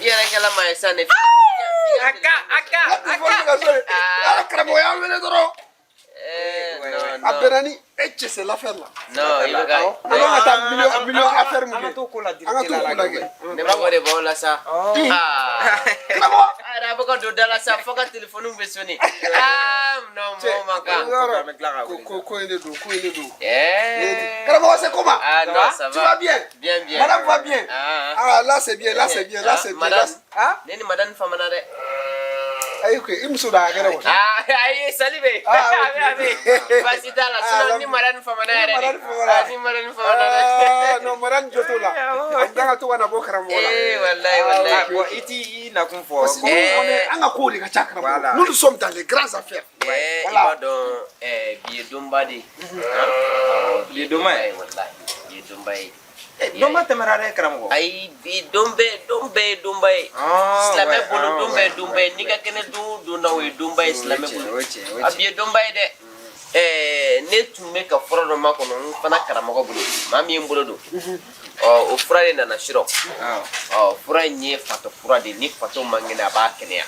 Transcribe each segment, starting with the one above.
yɛrɛ kɛla maa ye sa ne aka karamɔgɔ y'an wele dɔrɔn a bɛnna ni e cɛ c'est l'affaire là non i bɛ ka an ka taa million affaire mun kɛ an ka t'o ko la an ka t'o ko la kɛ ne b'a fɔ de b'aw la sa karamɔgɔ a bɛ ka don da la sa fo ka téléphone bɛ sonner non mɔgɔ man kan ko in de don karamɔgɔ c'est comment ah non ça tu va vas bien bien madame va bien ah là c'est bien madame ne ni madame famana dɛ ayi ko i muso da kɛnɛ wa ayi sali bɛ basi t'a la sinon ni madame famana yɛrɛ ni madame famana dɛ non madame joto la an ka to ka na bɔ karamɔgɔ la wallahi bon i t'i nakun fɔ an ka ko de ka ca karamɔgɔ nous sommes dans les grandes affaires i b'a dɔn billet donba de billet donba ye wallahi billet donba ye donba tɛmɛra dɛ karamɔgɔ ayi bi don bɛɛ ye donba ye silamɛ bolo don bɛɛ ye donba ye n'i ka kɛnɛ don na o ye donba ye silamɛ bolo a bi ye donba ye dɛ ne tun bɛ ka fura dɔ makɔnɔ n fana karamɔgɔ bolo maa min ye n bolo don o fura de nana sirɔ fura in ye fatɔ fura de ni fatɔ man kɛnɛ a b'a kɛnɛya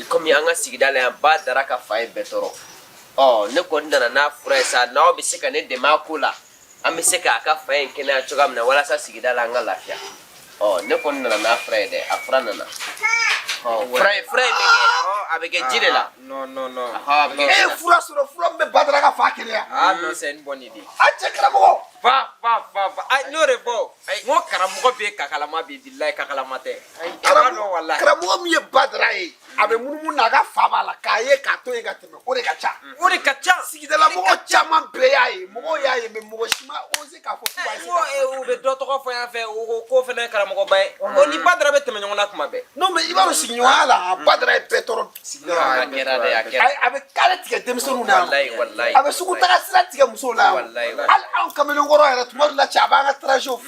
komi an ka sigida la yan ba dara ka fa ye bɛɛ tɔɔrɔ ne kɔni nana n'a fura ye sa n'aw bɛ se ka ne dɛmɛ a ko la an bɛ se k'a ka fa in kɛnɛya cogoya min na walasa sigida la an ka lafiya ne kɔni nana n'a fura ye dɛ a fura nana fura in bɛ kɛ a bɛ kɛ ji de la non a bɛ kɛ e ye fura sɔrɔ fura min bɛ badara ka fa kɛnɛya non c'est une bonne idée a cɛ karamɔgɔ fa n'o de fɔ n ko karamɔgɔ bɛ kakalama bi bilayi kakalama tɛ karamɔgɔ min ye badara ye a bɛ munumunu n'a ka fa b'a la k'a ye k'a to yen ka tɛmɛ o de ka ca sigidala mɔgɔ caman bɛɛ y'a ye mɔgɔw y'a ye mais mɔgɔ si ma osé k'a fɔ k'u b'a se u bɛ dɔ tɔgɔ fɔ yan fɛ o ko fana ye karamɔgɔba ye ni badara bɛ tɛmɛ ɲɔgɔn na kuma bɛɛ non mais i b'a dɔn sigiɲɔgɔnya la badara ye bɛɛ tɔɔrɔ sigidala a kɛra dɛ a kɛra a bɛ kare tigɛ denmisɛnninw na wallahi a bɛ sugu taga sira tigɛ musow la hali anw kamalenkɔrɔ yɛrɛ tuma dɔ la cɛ a b'an ka trajet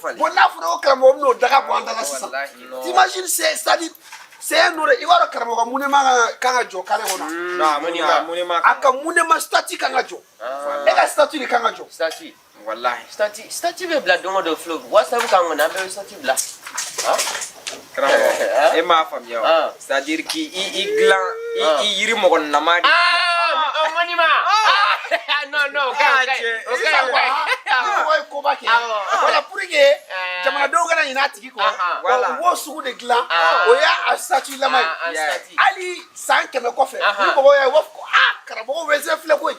falen bon n'a fɔra ko karamɔgɔ bɛn'o daga bɔ an da la sisan t'imagines c'est-à-dire c'est un ordre i b'a dɔn karamɔgɔ munema kan ka jɔ kare kɔnɔ a ka munema statut kan ka jɔ e ka statut de kan ka jɔ statut bɛ bila don o don filɛ whatsapp kan kɔni an bɛɛ bɛ statut bila karamɔgɔ e m'a faamuya o c'est à dire k'i dilan i yiri mɔgɔ nama de monima non mɔgɔ ye koba kɛ voilà pour que jamanadenw kana ɲinɛ a tigi kɔ u b'o sugu de dilan o y'a statut lama ye hali san 100 kɔfɛ ni mɔgɔw y'a ye u b'a fɔ ko karamɔgɔ wese filɛ koyi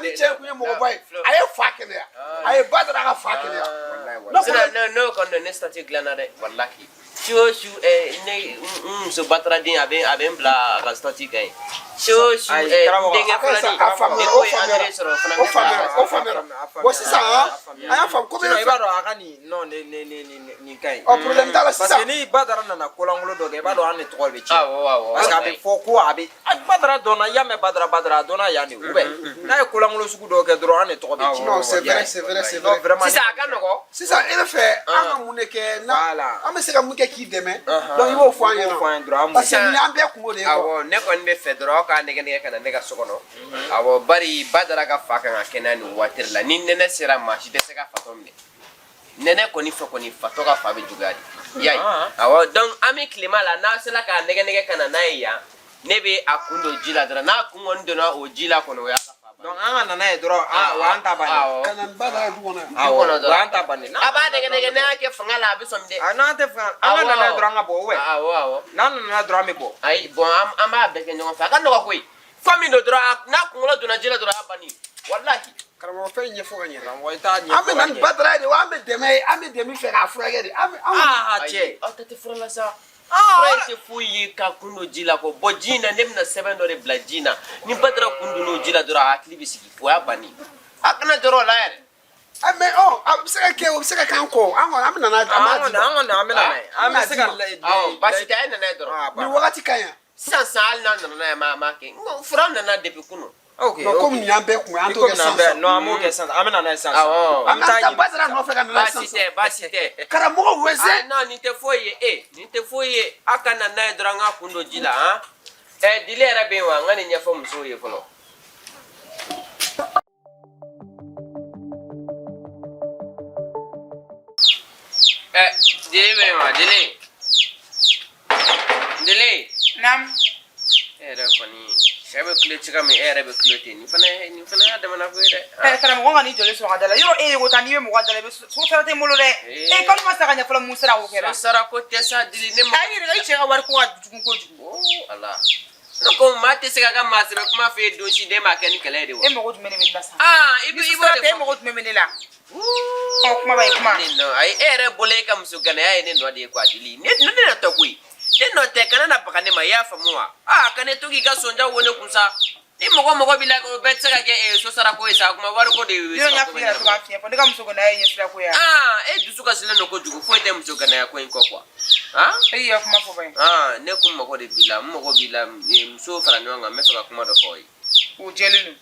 ni cɛ tun ye mɔgɔba ye a ye fa kɛnɛya a ye ba dara a ka fa kɛnɛya n'o kɔni don ne statut dilanna dɛ wallahi su o su ne muso bataraden a bɛ n bila a ka statut kan ye su o su denkɛ filanin ne ko ye engrais sɔrɔ fana o faamuyara bon sisan a y'a faamu ko i b'a dɔn a ka nin ka ɲi problème t'a la sisan parce que ni badara nana kolankolon dɔ kɛ i b'a dɔn an de tɔgɔ bɛ tiɲɛ parce que a bɛ fɔ ko a bɛ badara dɔnna i y'a mɛn badara a dɔnna yan de ou bien n'a ye kolankolon sugu dɔw kɛ dɔrɔn an de tɔgɔ bɛ tiɲɛ non c'est vrai sisan a ka nɔgɔ sisan e bɛ fɛ an ka mun de kɛ an bɛ se ka mun kɛ k'i dɛmɛ donc i b'o fɔ an ɲɛna parce que nin y'an bɛɛ kungo de ye awɔ ne kɔni bɛ fɛ dɔrɔn aw k'a nɛgɛ ka na ne ka so kɔnɔ awɔ bari badara ka fa kan ka kɛnɛya nin waati la ni nɛnɛ sera maa si tɛ se ka fatɔ minɛ nɛnɛ kɔni fɛ kɔni fatɔ ka fa bɛ juguya de y'a ye awɔ donc an bɛ tilema la n'a sera k'a nɛgɛ ka na n'a ye yan ne bɛ a kun don ji la dɔrɔn n'a kun kɔni donna o ji la kɔnɔ o y'a ka fa ban donc an ka na n'a ye dɔrɔn o y'an ta bannen ka na badara du kɔnɔ o y'an ta bannen a b'a nɛgɛ n'a y'a kɛ fanga la a bɛ sɔn dɛ n'an tɛ fanga an ka na n'a ye dɔrɔn an ka bɔ awɔ n'an nana dɔrɔn an bɛ bɔ ayi bon an b'a bɛɛ kɛ ɲɔgɔn fɛ a ka nɔgɔ koyi fa min don dɔrɔn n'a kunkolo donna ji la dɔrɔn a y'a banni wallahi karamɔgɔ fɛn ɲɛfɔ ka ɲɛ an bɛ na ni badara ye de wa an bɛ dɛmɛ fɛ k'a furakɛ de cɛ aw tɛ fura la sa fura in tɛ foyi ye ka kun don ji la ko bɔn ji in na ne bɛna sɛbɛn dɔ de bila ji in na ni badara kun donn'o ji la dɔrɔn a hakili bɛ sigi o y'a banni a kana jɔrɔ o la yɛrɛ mais a bɛ se ka kɛ o bɛ se ka k'an kɔ an kɔni an bɛ na n'a ye an bɛ na n'a ye an bɛ se ka baasi tɛ a ye na n'a ye dɔrɔn nin wagati ka ɲi sisan hali n'a nana n'a ye an b'a kɛ fura nana depuis kunun ok komi nin y'an bɛɛ kun an t'o kɛ sisan non an b'o kɛ sisan an bɛ na n'a ye sisan an ka taa badara nɔfɛ ka na n'a ye sisan baasi tɛ karamɔgɔ wese non nin tɛ foyi ye nin tɛ foyi ye a ka na n'a ye dɔrɔn an ka kun don ji la han dili yɛrɛ bɛ yen wa n ka nin ɲɛfɔ musow ye fɔlɔ dili bɛ yen wa dili Dele. Nam. Era fani. Shabe kule chika me era be kule te. Ni fana ada mana ko ide. Kana mo ngani jole so ngadala. Yo go tani be mo ngadala be so tara te molo de. Kalu masa kanya fala musara wo kera. Sara ko tesa dili ne mo. Ai re chega war ko adu ko ju. Oh Allah. Ko mate se ka ma se be kuma fe do shi de ma ken kele de wo. Mo go tumene min nasa. Ibu de mo go tumene la. Oh kuma bai kuma. No, ai era bole kam su kana ai ne no de kwa dili. Ne na to kui. No te kana na pakane ma ya famua kane to gi ga sonja wone kunsa ni mogo bila ko betsa ga so sara ko isa kuma war ko de yo nya fi to ga fi ko ndika muso kana yin sira ko ya dusu ka sile no ko jugo fo te muso kana ya ko in ko kwa ya kuma fo bai ne kuma ko de bila mogo bila muso fara nyanga me fa kuma do foi o jelinu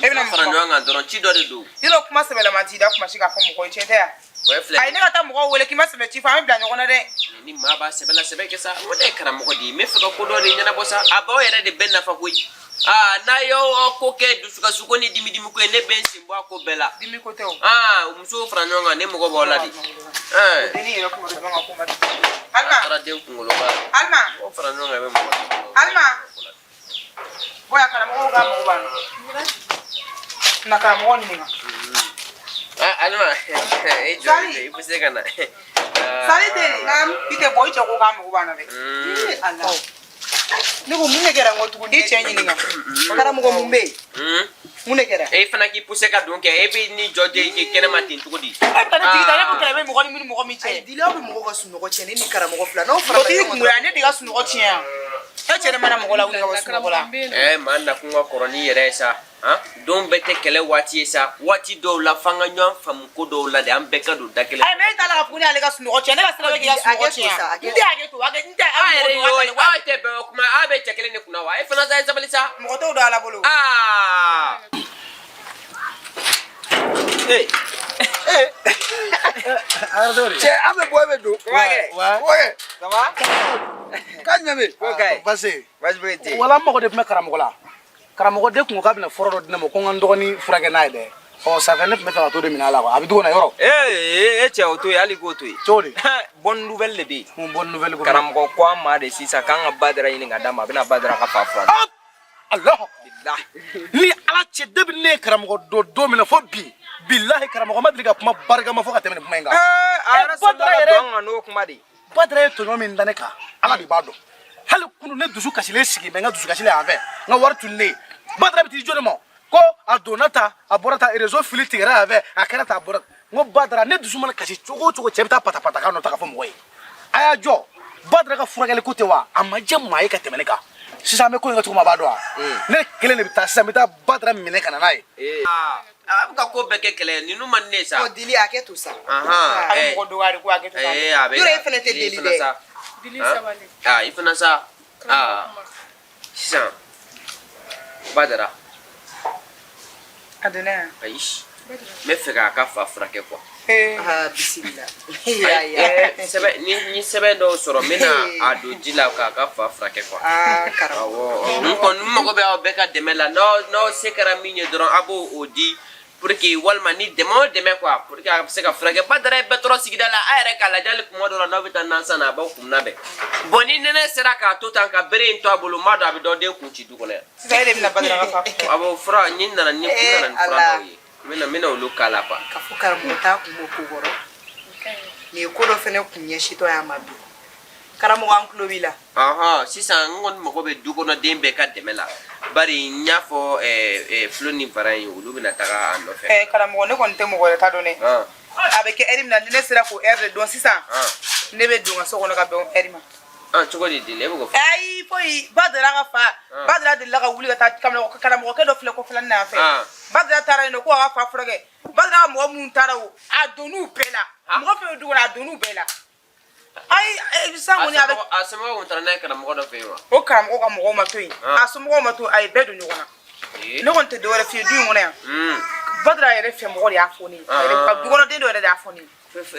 ebina fara nyanga doron chi do de do yilo kuma sebela matida kuma shiga fo mo ko chete ya ai ne kata mogo wele kima sebe chi fa mi bla nyona de ni ma ba sebela sebe ke sa o de kara mogo di me fa ko do de nyana bosa aba yere de benna fa koi na yo ko ke dusuka suko ni dimi ko ne ben simbo ko bela dimi ko teo muso franyo ne mogo bola di deni yo ko do nga ko ma alma ara de ko ngolo ba alma o franyo be mogo alma boya kala mogo ga mogo ba na kala mogo ni nga alma Sali ipuse kana Sali de nam ite boy choko ga mogo ba na be Allah ni ko munne kera ngotu ndi chenyi ninga kara mogo mumbe munne kera fana ki puse ka donc be ni jode ke kene matin to di kana tigita ne ko kera be mogo ni mogo mi che dilo be mogo sunu ko chene ni kara mogo fla no fra ko ti ku ya ne diga sunu ko tia chere mana mogo la wi ka sunu ko la man na kunwa koroni yere sa don bete kele wati sa wati do la fanga nyon fam ko do la de ambe ka do dakele ai me tala ka puni ale ka sunu ko chene ka sala be ga sunu ko tia ndi age to age ndi ai te be kuma abe chekele ne kuna wa fana za zabalisa mogo to do ala bolo che ame boy be do Oye, sama? kanya me Okay. base Basbeti. wala mako de karamogo la karamogo de kun ka bina foro do dinamo ko ngan dogoni furage nay de o sa fene me ta to de minala ko abi dugona yoro Che auto ya ligo to. chodi Bonne nouvelle le bi. mon bonne nouvelle ko Karamgo kwa ma de sisa kan badra yin ga dama bina badra ka fa fra. Allah Billah. ni ala che de ne karamogo do mina fo bi billahi karamogo madriga kuma barga ma fo ka temene kuma nga Ara sala don no kuma di. badre to no min daneka ala bi bado hal kunu ne dusu kasile sigi me nga dusu kasile ave nga wartu ne badre bi ti jode mo ko adonata aborata rezo fili tigara ave akarata aborata ngo badra ne dusu man kasi chogo chebta pata ka no ta ka fo moy aya jo badra ka furagale kote wa amaje mai ka temene ka sisa me ko nga tuma bado ne kele ne bita sisa meta badra mine kana nai abuka ko beke kele ni numa ne sa o dili ake to sa ai mogo do ari ko age to yure fene te dili de dili sabali ifana sa sisa badara adena aish me fega ka fa frake kwa bismillah sebe ni sebe do soro mena ado jila ka fa frake kwa karawo ko numo be ka demela no sekara minye doron abo odi pour que walma ni deme quoi pour que se ka frage badare betro sigida la ayre kala dal ko modo no vita nansana ba kum nabe boni nene sera ka to tan ka bere to abulu mado abi do de ku ci dugole sai de mina badara ka fa abo fra ni nana ni fra do mina ulu kala pa ka fu karamu ta ku mo ko goro ni ko do fene kunye shito ya mabi karamu an klobila sisan ngon mo ko be dugono dembe ka demela bari nyafo floni varan ulu bina taga ando fe karamu ne kon te mo ko ta do ne avec erim na ne sera ko erde don sisan ne be dunga so kono ka be erima chugo di dile bugo ai foi badara ka fa badara de la ka wuli ka ta kamla ko karamu ko do fle ko flan na fe badara tara no ko ka fa frage badara mo mun tara o adonu bela mo fe du na adonu bela ai sango ni avec asema won tara na kana mo do fe wa o karamu ko ka mo ma to yi asumo ma to ai bedu nyona ne kon te do wala fi du ngona badara yere fe mo ya foni ai ka du gono de do da foni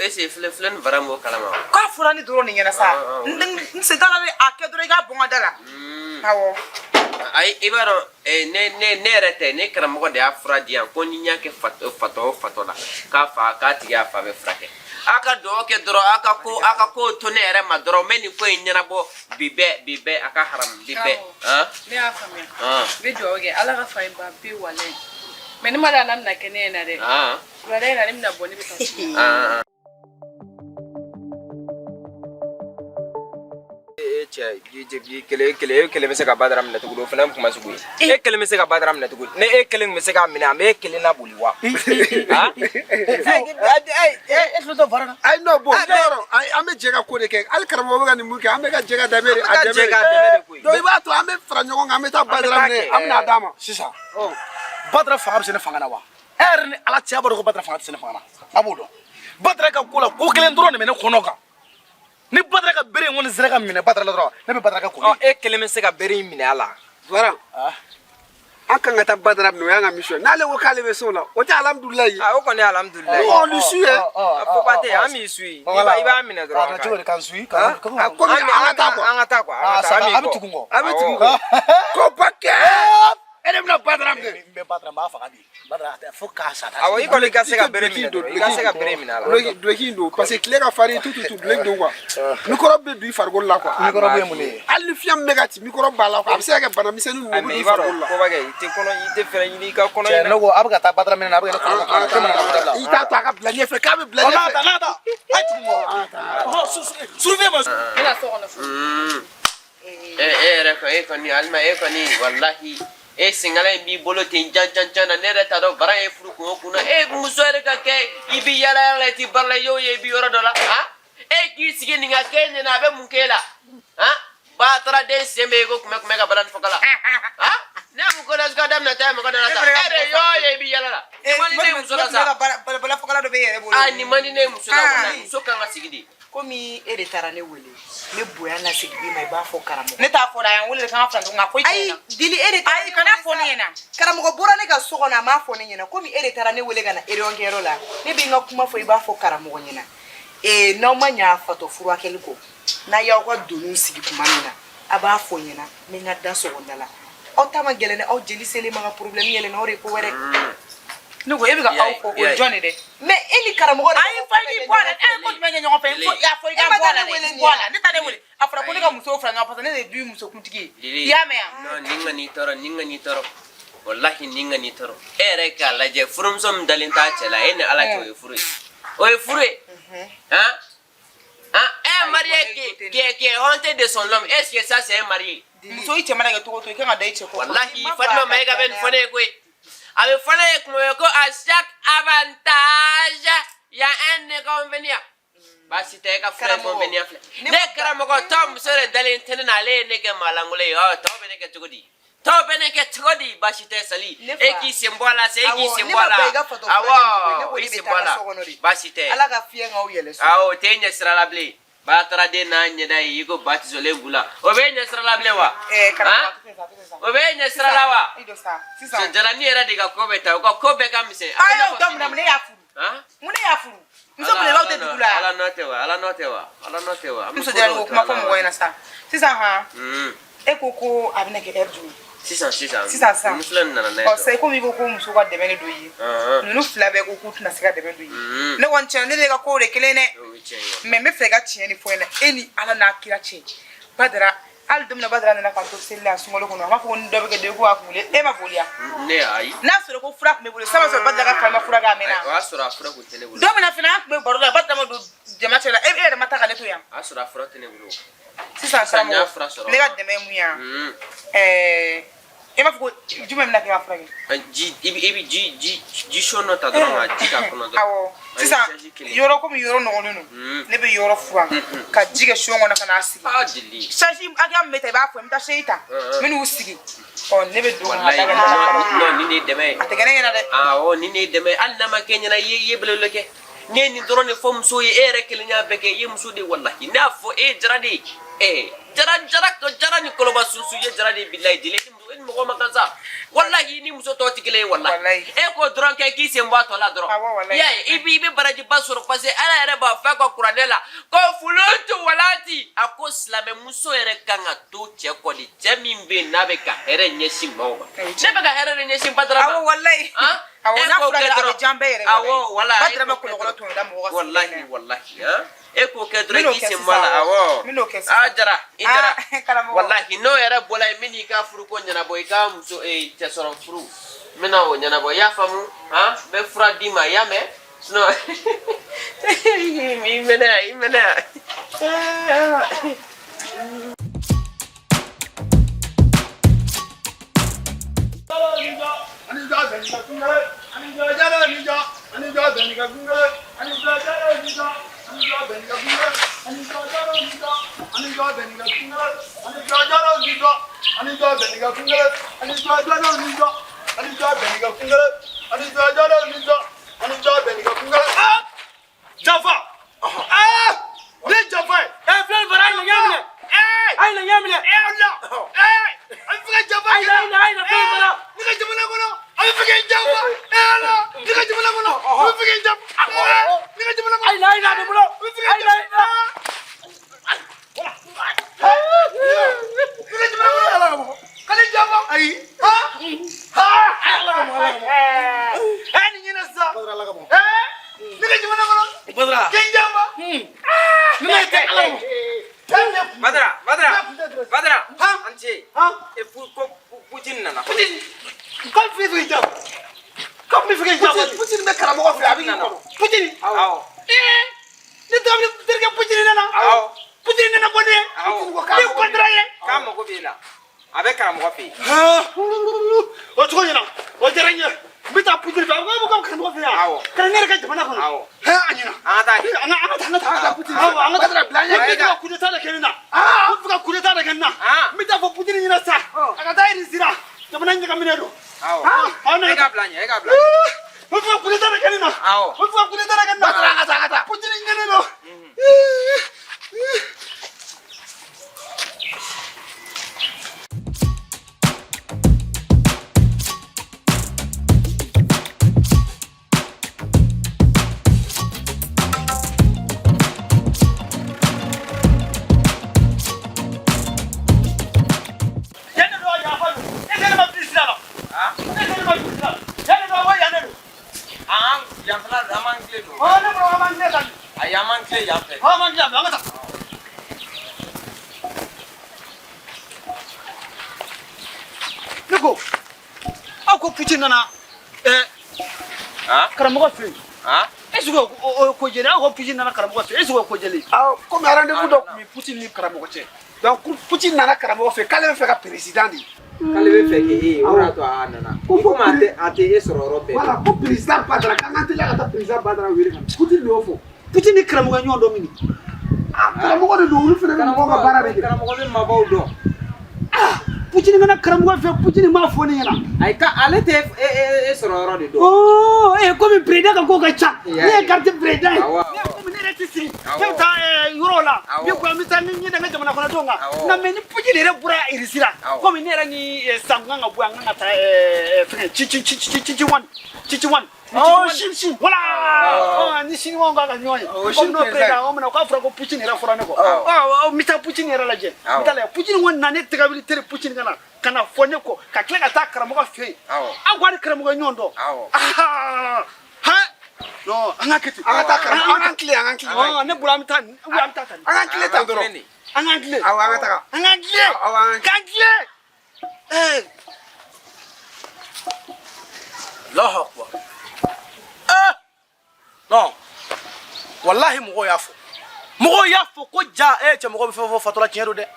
ese flen varambo kalama ka furani duro ni nyana sa nse dala ni akedro ga bonga dala awo Ay ibaro ne rete ne karamɔgɔ de y'a fura di yan ko ni ɲa kɛ fatɔ la k'a fa k'a tigi y'a fa bɛ furakɛ a ka dugawu kɛ dɔrɔn a ka ko to ne yɛrɛ ma dɔrɔn mɛ nin ko in ɲɛnabɔ bi bɛɛ a ka haramu bi bɛɛ ne y'a faamuya n bɛ dugawu kɛ ala ka fa in ba pe wale mɛ ni ma da na kɛ ne ɲɛna dɛ wulada in na ne bɛna bɔ ne bɛ taa so kelen bɛ se ka badara minɛ tugun o fana ye kuma sugu ye kelen bɛ se ka badara minɛ tugun ne kelen bɛ se ka minɛ an bɛ kelen na boli wa ay no bo an bɛ jɛ ka ko de kɛ hali karamɔgɔ bɛ ka nin mun kɛ an bɛ ka jɛ ka dɛmɛ de donc i b'a to an bɛ fara ɲɔgɔn kan an bɛ taa badara minɛ an bɛ n'a d'a ma sisan badara fanga bɛ se ne fanga na wa e yɛrɛ ni ala cɛ b'a dɔn ko badara fanga tɛ se ne fanga na a b'o dɔn badara ka ko la ko kelen dɔrɔn de bɛ ne kɔnɔ kan ni badara ka bere in kɔni sera ka minɛ badara la dɔrɔn ne bɛ badara ka ko e kelen bɛ se ka bere in minɛ a la wara an kan ka taa badara minɛ o y'an ka mission n'ale ko k'ale bɛ se o la o tɛ alhamdulilayi o kɔni ye alhamdulilayi o ni su ye fo ba tɛ an b'i su ye i b'a minɛ dɔrɔn cogo de kan su komi an ka taa quoi an ka taa quoi a bɛ tugu kɔ a bɛ tugu kɔ ko bakɛ e de bɛna badara minɛ n bɛ badara n b'a faga de badara fo k'a sa awɔ i kɔni ka se ka bere minɛ dɔrɔn i ka se ka bere minɛ a la duloki in don parce que tile ka farin tu duloki don quoi microbe bɛ don i farikolo la quoi microbe ye mun de ye hali ni fiɲɛ min bɛ ka ci microbe b'a la quoi a bɛ se ka kɛ bana misɛnnin ninnu bɛ i farikolo la ko bakɛ i tɛ fɛrɛ ɲini i ka kɔnɔ cɛ ne ko a bɛ ka taa badara minɛ na a bɛ kɛ ne kɔnɔ i t'a to a ka bila ɲɛfɛ k'a bɛ bila ɲɛfɛ a tugu kɔ surufiye ma bɛna so kɔnɔ fo yɛrɛ kɔni alima kɔni wallahi singala in b'i bolo ten jan na ne yɛrɛ t'a dɔn bara ye furu kun o kun na muso yɛrɛ ka kɛ i bɛ yala yala i tɛ bara la i y'o ye i bɛ yɔrɔ dɔ la k'i sigi nin ka kɛ ɲɛna a bɛ mun k'e la batara den sen bɛ yen ko kunbɛ ka bala ni fɔka la ne mun ko da ka daminɛ ta ye mɔgɔ dɔ la sa e de y'o ye i bɛ yala la ni man di ne muso la sa bala fɔkala dɔ bɛ yɛrɛ bolo ni man di ne muso la muso kan ka sigi de komi e de taara ne wele ne bonya na sigi i ma i b'a fɔ karamɔgɔ ne t'a fɔ da yan wele kan ka fara ɲɔgɔn kan ko ayi dili e de taara kana fɔ ne ɲɛna karamɔgɔ bɔra ne ka so kɔnɔ a m'a fɔ ne ɲɛna komi e de taara ne wele ka na réunion kɛyɔrɔ la ne bɛ n ka kuma fɔ i b'a fɔ karamɔgɔ ɲɛna n'aw ma ɲɛ fatɔ furakɛli kɔ n'a y'aw ka doniw sigi tuma min na a b'a fɔ ɲɛna n bɛ n ka da sɔgɔnda la aw ta ma gɛlɛn aw jeli selen ma ka problème yɛlɛnna o de ye ko wɛrɛ ne ko e bɛ ka aw fɔ o ye jɔn de dɛ mais e ni karamɔgɔ de ayi fɔ i bɔ a la ko jumɛn kɛ ɲɔgɔn fɛ y'a fɔ i ka bɔ a la dɛ bɔ a la ne ta ne wele a fɔra ko ne ka muso fara ɲɔgɔn parce que ne de ye du musokuntigi ye i y'a mɛn yan nin ka n'i tɔɔrɔ wallahi nin ka n'i tɔɔrɔ e yɛrɛ k'a lajɛ furumuso min dalen t'a cɛ la e ni ala cɛ o ye furu ye marié qui est honte de son homme, est-ce que ça c'est un marié? Muso i cɛ mana kɛ cogo o cogo i kan ka da i cɛ kɔ wallahi Fatima Mayiga bɛ nin fɔ ne ye koyi a bɛ fɔ ne ye kuma ye ko à chaque avantage il y a un inconvénient baasi tɛ e ka fila inconvénient filɛ ne karamɔgɔ tɔ muso de dalen tɛ ne na ale ye ne kɛ maalankolon ye tɔw bɛ ne kɛ cogo di tɔw bɛ ne kɛ cogo di baasi tɛ sali e k'i sen bɔ a la e k'i sen bɔ a la awɔ i sen bɔ a la baasi tɛ ala ka fiɲɛ k'aw yɛlɛ so awɔ o tɛ ɲɛ sira la bilen batara den n'a ɲɛda ye i ko ba tisolen b'u la o bɛ ɲɛ sira la bilen wa o bɛ ɲɛ sira la wa jalani yɛrɛ de ka ko bɛ ta o ka ko bɛɛ ka misɛn a y'aw daminɛ ne y'a furu mun ne y'a furu muso belebelew tɛ dugu la ala nɔ tɛ wa muso jalani ko kuma fɔ mɔgɔ ɲɛna sa sisan e ko ko a bɛna kɛ heure jumɛn sisan musolani nana n'a ye sisan komi i ko ko muso ka dɛmɛ de don i ye ninnu fila bɛɛ ko k'u tɛna se ka dɛmɛ don i ye ne kɔni tiɲɛ ne de ka kow de kelen dɛ mais n bɛ fɛ i ka tiɲɛ de fɔ n ɲɛna e ni ala n'a kira cɛ Badara hali don min na Badara nana k'an to seli la sunkalo kɔnɔ a b'a fɔ ko ni dɔ bɛ kɛ den ko a kun wele e ma boli yan ne ayi n'a sɔrɔ ko fura tun bɛ bolo sama sɔrɔ Badara ka falima fura k'a mɛnna o y'a sɔrɔ a fura kun tɛ ne bolo don min na fana an tun bɛ baro la Badara ma don jama cɛ la e yɛrɛ ma taa ka ne to yan a y'a sɔrɔ a fura tɛ ne bolo sisan karamɔgɔ ne ka dɛmɛ ye mun ye e b'a fɔ ko jumɛn bɛna kɛ ka furakɛ i bɛ ji sɔn dɔ ta dɔrɔn ka ji k'a kɔnɔ dɔrɔn awɔ sisan yɔrɔ komi yɔrɔ nɔgɔlen don ne bɛ yɔrɔ furan ka ji kɛ sɔn kɔnɔ ka n'a sigi saji hakɛya min bɛ ta i b'a fɔ n bɛ taa seyi ta n bɛ n'u sigi ne bɛ don ka non ni ne dɛmɛ ye a tɛ kɛ ne ɲɛna dɛ awɔ ni ne dɛmɛ hali n'a ma kɛ ɲɛna i ye belebele kɛ ne ye nin dɔrɔn de fɔ muso ye e yɛrɛ kelen y'a bɛɛ kɛ i ye muso de wallahi ne y'a fɔ e ye jara de ye jara ni koloba susu ye jara de billahi dile ni mo ma kansa wallahi ni muso to tikile wallahi ko dron ke ki se mbato la dron ya ibi baraji basoro passé ala yere ba fa ko kuranela ko fulutu walati ako islame muso yere kanga to che ko di jamimbe nabe ka here nyesim mawa ne be ka here nyesim padra ba wallahi awona fura jambe yere awo wallahi padra ma ko to da mo wallahi eko ke dron ki se mala awo ajara wallahi no yere bola mini ka furu ko nyana boy ka muso te soron furu mina o nyana boy ya famu be fura dima ya me no imena Jaffa! Ne Jaffa! Flan bara ni yamne. Ay na yamne. Allah! Ay fuka Jaffa. Ay flan bara. Ni ka jamana kono. Ay fuka Jaffa. Allah! Ni ka jamana kono. Ay fuka Jaffa. Ni ka jamana kono. Ay na de bulo. Ay na. Ni ka jamana kono. Kali Jaffa. Ay. Allah. Ay ni ni nasa. Badra la gabo. Ni ka jamana kono. Badra. Kenjamba. Ni te alam. Badra. Anche. E Putin nana. Putin. Kom fi jam. Kom mi fi jam. Putin me kara mo fi abi nana. Putin. Aw. Ni tam ni terga Putin nana. Aw. Putin nana ko de. Ni ko draye. Kam ko bila. Abe kara mo fi. O to ni na. O teranya. Bita Putin ba ko kam kan mo fi ya. Kan ne ka jamana ko. Aw. Ha anyina. Ana Putin. Aw Badra blanya ka ku ta da kenina. Ku fuka ku ta da kenina. Mita fo Putin ni na sa. Aka dai ni sira. Jamana ni ka minedo. Aw. Ana ka blanya. Ku fuka ku ta da kenina. Aw. Ku fuka ku ta da kenina. Badra ata. Putin ni ne no. Niko, ako Putin nana karamogo fe est-ce que ko jeli ako Putin nana karamogo fe est-ce que ko jeli comme rendez-vous donc mi Putin ni karamogo che donc Putin nana karamogo fe kale fe ka président di kale be fe ke ora to anana ko ma ate esoro robe voilà ko président Badra kan antela ka président Badra wiri kan Putin do fo Putin ni karamogo nyondo mini karamogo de do wulu fene mo ba bara be karamogo be mabaw do Putin ngana karamogo fe Putin ma fo ni ngana ay ka ale te esoro ro de do comme président ka ko ka cha ne carte président ne comme ne retisi ta eurola bi ko mi tan ni daga jamana ko na tonga na me ni Putin re bura irisira comme ne ra ni sanga nga bu nga ta chichi wan shin voilà ni shin wan ga nyoni comme no président o mena ko afra ko Putin ra fora ne ko mi ta Putin ra la je mi ta le Putin wan na ne tegabilité Putin kana fonye ko ka kle ka ta karamogo fe agwa ni karamogo nyondo ha no anga kiti anga ta karamogo ne buram tan anga kile ta doro anga kile Allahu akbar non wallahi mugo yafo ko ja che mugo be fo fatola tiero de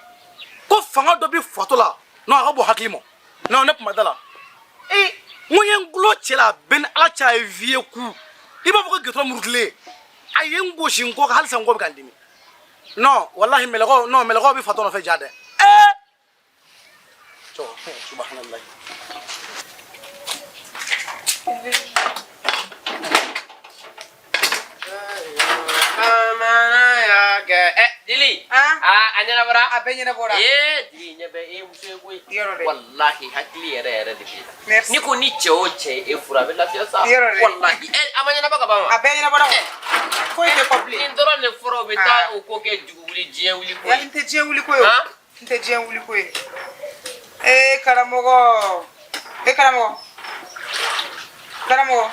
ko fanga do bi fatola no aga bo hakimo no ne pumadala moyen glo chela ben ala cha vie ku iba ko getro murgle ayen go shin ko halsa ngo gandimi no wallahi melego bi fatola fe jade to subhanallah Dili. Anyana bara. Abenyana bora. Dili nyebe muso ko. Wallahi hakili yere de bi. Ni ko ni cheoche e fura be la fiasa. Wallahi. Amanyana baka ba. Abenyana bora. Ko ite kopli. Indoro ne furo be ta o ko ke juguli jien wuli ko. Ya inte jien wuli ko yo. Inte jien wuli ko. Karamogo. Karamogo. Karamogo.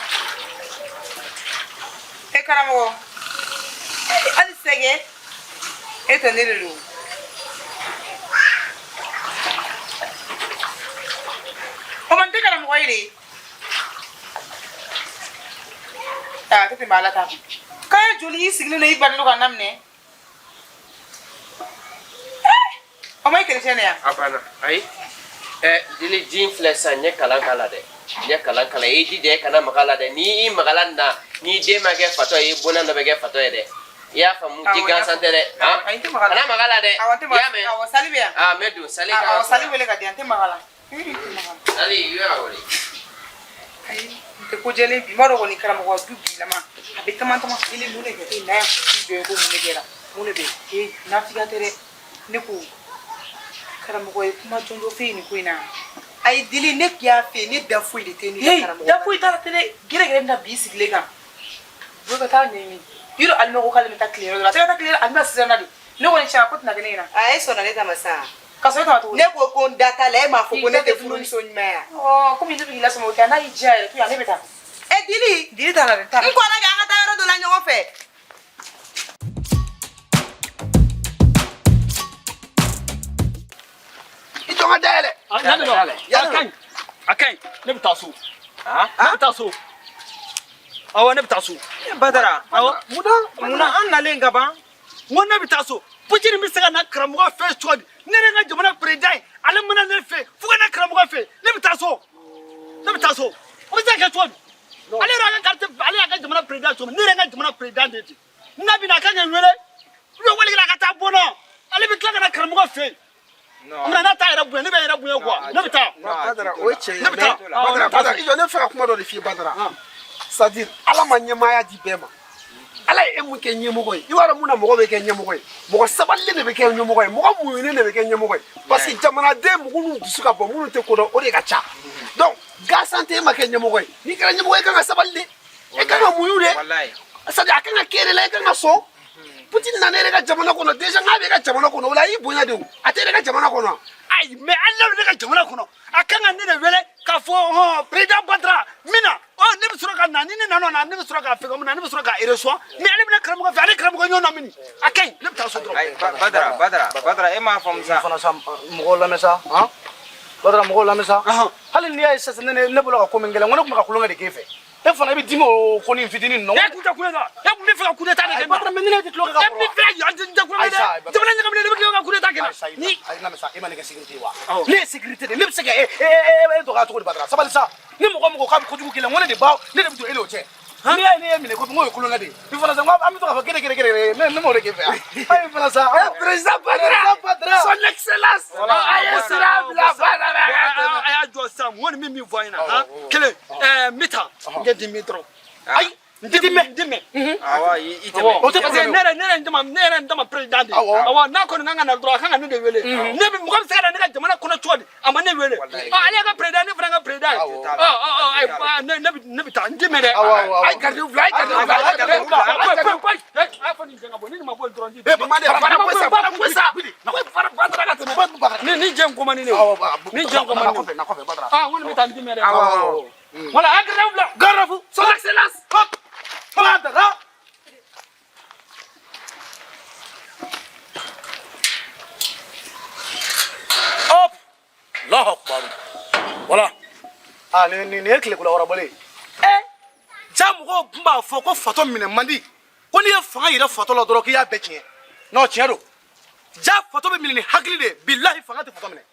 Karamogo. Ali sege. Eta nilulu. Oman te karamogo iri. Tete mala ta. Kaya joli sigli na ibani lo kanamne. Omay kelechene ya. Apana. Ai. Dili jin flesa nye kala de. Nye kala edi de kana makala de ni makala na ni de mage fato e bona no bege fato de. Ya famu jiga santere. Ana makala de. Ya me. Awasali be. Medu sali ka. Awasali wele ka de ante makala. Sali yo awori. Ai te ko jele bi maro woni kala mo du bi lama. Abi kamanta ma ile mune ke na jo ko mune gera. Mune be ke na figa tere ne ko kala mo ko kuma jonjo fe ni ko ina. Ai dili ne kya fe ni da fu ile te ni kala mo. Da fu ita tere gere na bi sigle ka. Bo ka ta ne mi. Yiro alno ko kala meta clear. La ta clear alma sena di. Ne ko ni cha ko na gene ina. Ai so na le ta masa. Kaso ta tu. Ne ko kon data le ma fu ko ne te fu ni so nyma. Oh, ko mi ne bi la so mo ka na ija tu ya ne beta. Dili ta la ta. Nko na ga ngata yoro do la nyo fe. Ito nga dele. Akan ne bi taso. Ne bi taso. Awa ne bi taso. Badara. Awa Muna an na lenga ba. Wonna bi taso. Pucini mi sega na karamugo fe chodi. Ne nga jamana president. Ale muna ne fe. Fuga na karamugo fe. Ne bi taso. Ne bi taso. O za ka chodi. Ale ra ga carte ale ga jamana president so. Ne nga jamana president de. Na bi na ka nywele. Yo wali ga ta bono. Ale bi tlaga na karamugo fe. No. Amna na ta era bu ne be era bu kwa. Ne bi ta. Badara o che. Ne bi ta. Badara ijo ne fa kuma do de fi Badara. C'est-à-dire ala ma nyamaya di bema. Ala e mu ke nyemogo yi wara muna mogo be ke nyemogo yi mogo saballe ne be ke nyemogo yi mogo muyune ne be ke nyemogo yi parce que jamana de mugunu dusuka bo munu te kodo o de ka cha donc ga santé ma ke nyemogo yi ni ka nyemogo yi ka saballe e ka muyure wallahi c'est-à-dire aka kere la ka so putin na ne ka jamana kono déjà ngabe ka jamana kono wala yi bonya de ate ka jamana kono ay mais Allah ne ka jamana kono aka ne de wele ka fo président Badra mina oh ne bi sura ka na ni na no na ne bi sura ka fe ko na ne bi sura ka ereso mais ale bina karamu ka fe ale karamu ko nyona mini akay ne bi ta so dro Badara e ma fam sa fana sam mo la mesa ha Badra mo la mesa hal ni ay sa ne bula ko mengela ngona ko ka kulunga de kefe e fana bi dimo ko ni fitini no e ku ta ku da e ku ne fe ka ku ta de Badra men ne ti lo ka ko e mi fe yo anja ku ne de jamana ni ka ne be ka ku ta ke ni ay na mesa e ma ne ka sécurité wa les sécurité de le sega e to ka to ko Badra sabali sa ni mo ko ko jugu kila ngone de baw ne de to ele o che ni ay ni mi ne ko mo ko longa de bi fana sa ngam am to ka fa gere ne mo re ke fa ay fana sa président Badra son excellence ay sira la Badara ay ajo sam woni mi voyina ha kele mita nge dimitro ay ndime awa iteme o te pase nere ndama president awa na ko nganga na dro kanga ne de wele ne bi mo ko se ne ka jamana kono chodi ama ne wele ale ka president ne franga president ay ne bi ta ndime de ay garde fly ay fani jenga bo ni ma bo dro ndi e ma de para kwesa ni jeng ko mani ne ni jeng ko mani na ko fe Badara woni mi ta ndime de wala agrafu son excellence Badara hop Allahu akbar wala ni ekle kula wara bole jamu ko mba fo ko photo mine mandi ko ni fanga yira photo lo doro ki ya betie no tiero ja photo be mine ni hakli de billahi fanga te photo mine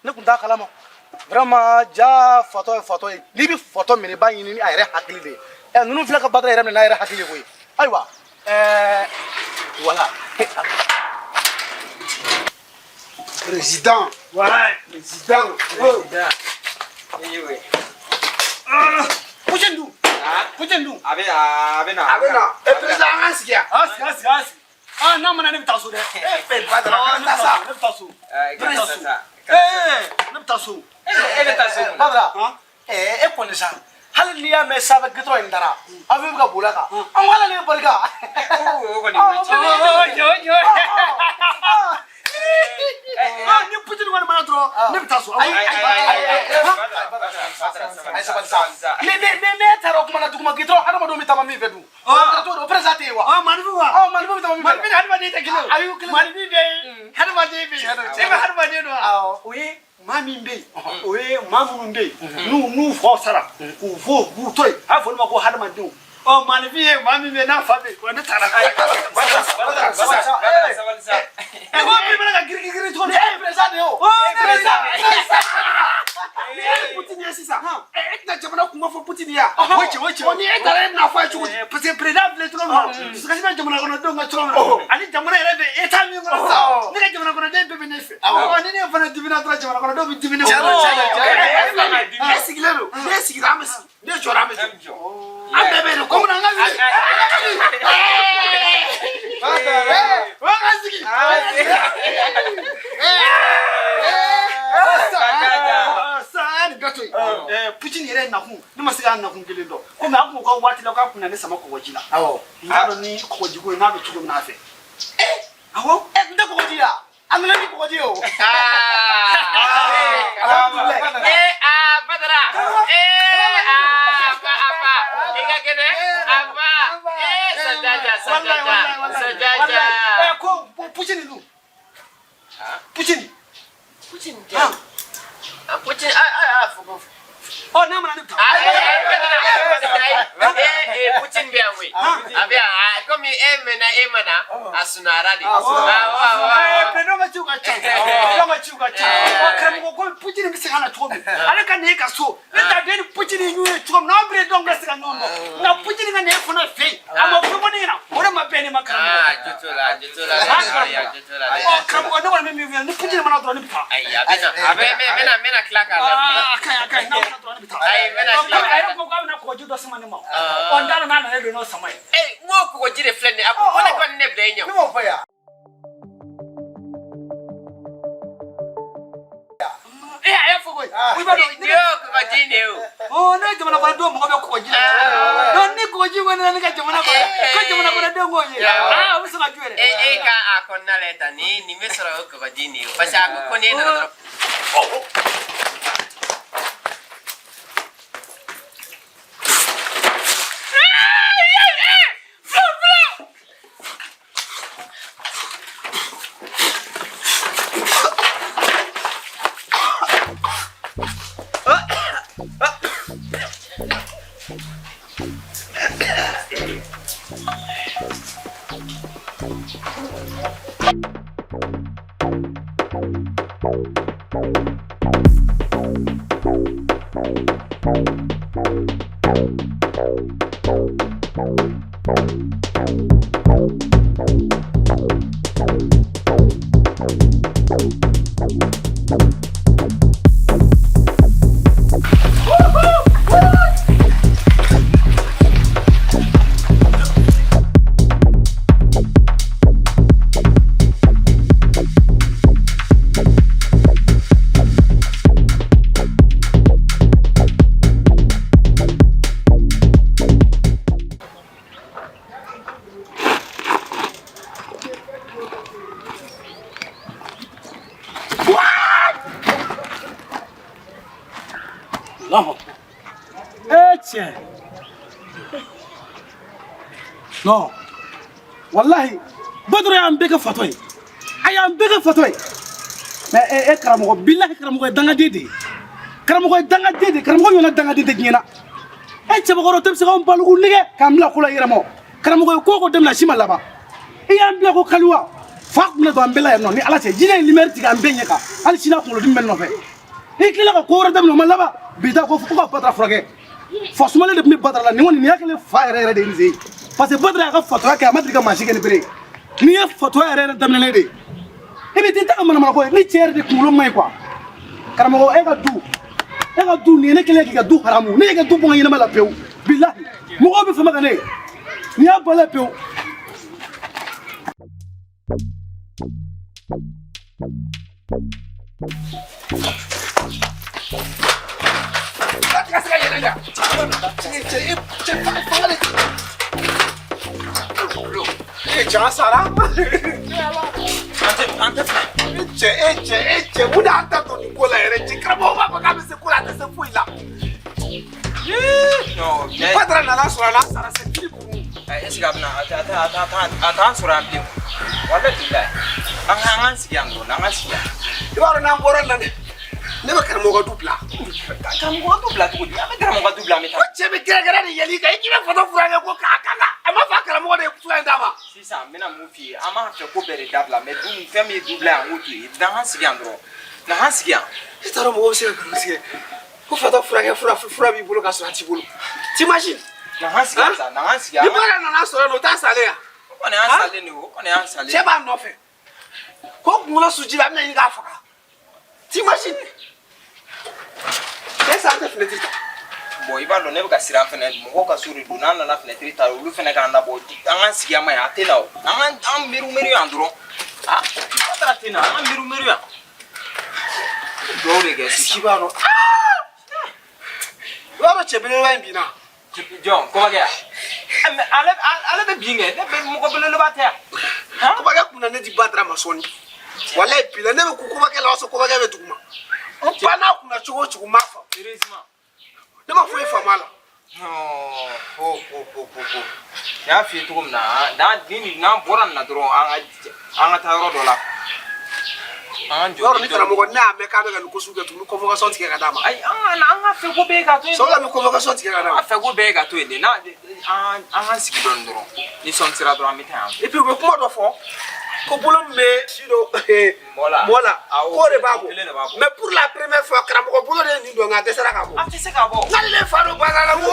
ne kun da kalama vraiment ja photo ni bi photo mine ba yini ni ayre hakli de nunu fila ka Badara yɛrɛ na yɛrɛ hakili koyi ayiwa voilà président voilà président Pujendu abena e président an sigia asi Ah, n'a mana ne bɛ taa so dɛ. Badara Ne bɛ taa so. ne bɛ taa so. e bɛ taa so Badara. E kɔni sa. Hali n'i y'a mɛn sanfɛ gitɔrɔn in dara. Aw bɛɛ bɛ ka boli a kan. An ko ala ne ye barika. o kɔni ni Poutine kɔni mana dɔrɔn ne bɛ taa so. Ne taara o kuma na duguma gitɔrɔn adamadenw bɛ taama min fɛ dun. O président tɛ yen wa. Malifin wa. Malifin bɛ taama min fɛ. Malifin ni hadamaden tɛ kelen o. Ayi o kelen. Malifin bɛ yen hadamaden bɛ yen. E bɛ hadamaden dɔn wa. O ye maa min bɛ yen o ye maa minnu bɛ yen n'u faw sara k'u fo k'u to yen a bɛ fɔ olu ma ko hadamadenw. Malifin ye maa min bɛ yen n'a fa bɛ yen wa ne taara. E ko min bɛ ka girigiri cogo di. E ye président de ye o. Ni e ye Poutine ye sisan e tɛna jamana kuma fɔ Poutine ye wa. O cɛ ni e taara e bɛna fɔ a ye cogo di. parce que président filɛ cogo min na dusukasi bɛ jamana kɔnɔdenw ka cogo min na ani jamana yɛrɛ bɛ état min kɔnɔ sisan ne ka jamana kɔnɔden bɛɛ bɛ ne fɛ. Ni ne fana dimina dɔrɔn jamana kɔnɔdenw bɛ dimi ne kɔnɔ. E sigilen don ne sigira an bɛ sigi ne jɔra an bɛ jɔ an bɛɛ bɛ yen ko mun na an ka wuli. An ka sigi. Ni gato ye Poutine yɛrɛ nakun ne ma se k'a nakun kelen dɔn komi an kun ka waati la k'a kun na ne sama kɔgɔji la n t'a dɔn ni kɔgɔji ko ye n'a bɛ cogo min na a fɛ awɔ n tɛ kɔgɔji la a nana ni kɔgɔji ye o. Badara i ka kɛnɛ sajaja ko Poutine dun Poutine Poutine n'a mana ne ta. Poutine bɛ yan koyi a bɛ yan komi e mɛnna e ma na a sunayara de. Président ka ciw ka ca président ka ciw ka ca karamɔgɔ ko Poutine bɛ se ka na cogo min ale ka na e ka so ne t'a dɔn ni Poutine ye ɲɔgɔn ye cogo min n'an bɛɛ dɔn ka se ka ɲɔgɔn dɔn nka Poutine ka na e fana fɛ yen a ma fɔ ne ɲɛna o de ma bɛn ne ma karamɔgɔ. Karamɔgɔ ne kɔni bɛ min f'i ɲɛna ni Poutine mana dɔrɔn ne bɛ taa. Ayi a bɛna tila k'a la. A kaɲi n'a mana dɔrɔn ne bɛ taa. A yɛrɛ ko k'a bɛna kɔgɔji dɔ sama ne ma n t'a dɔn n'a nana don n'o sama ye. N ko kɔgɔji de filɛ nin ye a ko ne kɔni ne bila e ɲɛ. Ne m'o fɔ yan. A y'a fɔ koyi. Ni y'o kɔgɔji de ye o. Ne jamana kɔnɔdenw mɔgɔ bɛ kɔgɔji la. Donc ni kɔgɔji kɔni nana ne ka jamana kɔnɔ ko jamana kɔnɔdenw k'o ye o bɛ se ka ju yɛrɛ. E ka a kɔnɔna la tan nin bɛ sɔrɔ o kɔgɔji nin ye parce que a ko n'e nana dɔrɔn. Non, wallahi, Badru y'an bɛɛ kɛ fatɔ ye, a y'an bɛɛ kɛ fatɔ ye. Mais karamɔgɔ, billahi karamɔgɔ ye dangaden de ye, karamɔgɔ ye dangaden de ye, karamɔgɔ ɲɔgɔnna dangaden tɛ diɲɛ na. Cɛbakɔrɔ tɛ bɛ se k'anw baliku nɛgɛ k'an bila ko la i yɛrɛ ma, karamɔgɔ ye ko o ko daminɛ a si ma laban. I y'an bila ko kaliwa, fa tun bɛ to an bɛɛ la yan nɔ, ni Ala cɛ, jinɛ ye lumière tigɛ an bɛɛ ɲɛ kan, hali sini a kunkolodimi bɛ ne nɔfɛ. I tilala ka ko wɛrɛ daminɛ o ma laban, bi ta ko ka Badara furakɛ. Fa sumalen de tun bɛ Badara la, nin kɔni nin y'a kɛlen fa yɛrɛ de ye nin sen ye. Parce que Badara y'a ka fatuya kɛ a ma deli ka maa si kɛ ni bere ye. N'i ye fatuya yɛrɛ daminɛlen de ye. I bɛ t'i ta ka manamana ko ye, ni cɛ yɛrɛ de kunkolo man ɲi quoi. Karamɔgɔ, e ka du nin ye ne kɛlen k'i ka du haramu, ne ye ka du bɔ n ka ɲɛnama la pewu. Bilahi, mɔgɔw bɛ fama ka ne ye. N'i y'a bɔla pewu. Jangan sarang. Udah hantar tuh di bola ya. Jika mau apa kami sekolah ada sepuluh lah. Padahal nana surana sarang sekali. Sekarang ata surah dia. Walau tidak, nangan sekian tu, nangan sekian. Ibarat namporan nanti. Ne bakar mo ga dubla. Kamu gua dubla tu dia, apa kamu gua dubla mita? Wacce be kira ni yali kai kira foto furanga ko kakanga. Ama fakara mo ga furanga dama. Sisa mina mufi, ama fe ko bere dabla, me dum femi dubla ngutu, nangan sekian dro. Nangan sekian. Itaro mo se ka se. Ko foto fura bi bolo ka so ati bolo. T'imagines? Nangan sekian, nangan sekian. Ibarat nana sura no ta sale ya. Ko ne an sale ni wo, ko ne an sale. Cheba no fe. Ko ngula suji ba mna nga faka. T'imagines? Qu'est-ce que tu fais? Bon, il va donner le cassira fenêtre, mon gars sur le bonan dans la fenêtre, il a eu le fenêtre en la boîte. Un siga maya, t'es là. Un miru andro. Ah, pas la tina, un miru. Dore gars, si va no. Waro chebele wa mbina. John, comment gars? Ale be binge, ne be mo ko bele le batia. Ko ba ga kuna ne di badra masoni. Wallahi pila ne be kukuba ke laso ko ba ga be tukuma. Pana kuna chogo chogo mafa. Sérieusement. Ne ma foi famala. Oh. Ya fi tukum na dini na boran na dro anga tayro dola. An Waro ni kara mo ko na me ka be ga ko suga tu ko mo ga sonti ke ga dama. Ai anga fe ko be ga to. So ga me ko mo ga sonti ke ga dama. Fe ko be ga to ni na anga sigi don dro. Ni sonti ra dro amita. Et puis we kuma do fo. Ko bolo me sido mola ko de babo mais pour la première fois kram ko bolo de ni do nga desara ka bo a te se ka bo ngale faro bagala wo